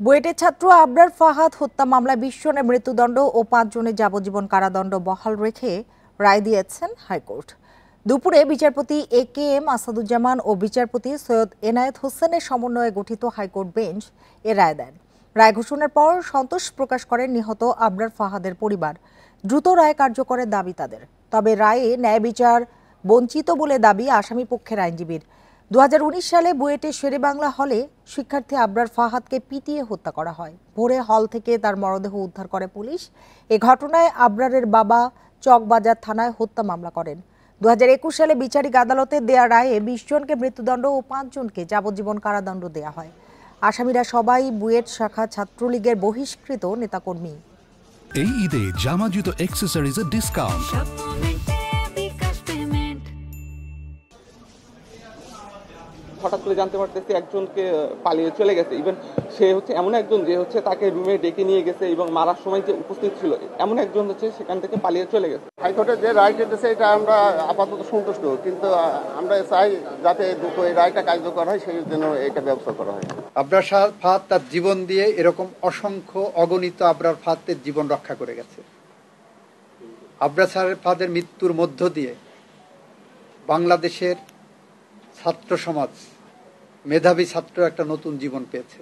বুয়েটের ছাত্র আবরার ফাহাদ হত্যা মামলায় ২০ জনের মৃত্যুদণ্ড ও ৫ জনের যাবজ্জীবন কারাদণ্ড বহাল রেখে রায় দিয়েছেন হাইকোর্ট। দুপুরে বিচারপতি এ.কে.এম. আসাদুজ্জামান ও বিচারপতি সৈয়দ এনায়েত হোসেনের সমন্বয়ে গঠিত হাইকোর্ট বেঞ্চ এ রায় দেন। রায় ঘোষণার পর সন্তোষ প্রকাশ করেন নিহত আবরার ফাহাদের পরিবার। দ্রুত রায় কার্যকরের দাবি তাদের। তবে রায়ে ন্যায় বিচার বঞ্চিত বলে দাবি আসামি পক্ষের আইনজীবীর। ২০১৯ সালে বুয়েটের শেরেবাংলা হলে শিক্ষার্থী আবরার ফাহাদকে পিটিয়ে হত্যা করা হয়। ভোরে হল থেকে তার মরদেহ উদ্ধার করে পুলিশ। এ ঘটনায় আবরারের বাবা চকবাজার থানায় হত্যা মামলা করেন। ২০২১ সালে বিচারিক আদালতে দেয়া রায়ে ২০ জনকে মৃত্যুদণ্ড ও ৫ জনকে যাবজ্জীবন কারাদণ্ড দেয়া হয়। আসামিরা সবাই বুয়েট শাখা ছাত্রলীগের বহিষ্কৃত নেতাকর্মী। এই ঈদে জামা জুতো অ্যাক্সেসরিজের ডিসকাউন্ট। হঠাৎ করে জানতে পারতেছি একজনকে পালিয়ে চলে গেছে। ইভেন সে হচ্ছে এমন একজন যে হচ্ছে তাকে রুমে ডেকে নিয়ে গেছে এবং মারার সময় যে উপস্থিত ছিল এমন একজন হচ্ছে সেখান থেকে পালিয়ে চলে গেছে। হাইকোর্টে যে রায় দিতেছে এটা আমরা আপাতত সন্তুষ্ট, কিন্তু আমরা চাই যাতে দ্রুত এই রায়টা কার্যকর হয়, সেই জন্য এটা ব্যবস্থা করা হয়। আবরার ফাহাদ তার জীবন দিয়ে এরকম অসংখ্য অগণিত আবরার ফাহাদের জীবন রক্ষা করে গেছে। আবরার ফাহাদের মৃত্যুর মধ্য দিয়ে বাংলাদেশের ছাত্র সমাজ, মেধাবী ছাত্র একটা নতুন জীবন পেয়েছে।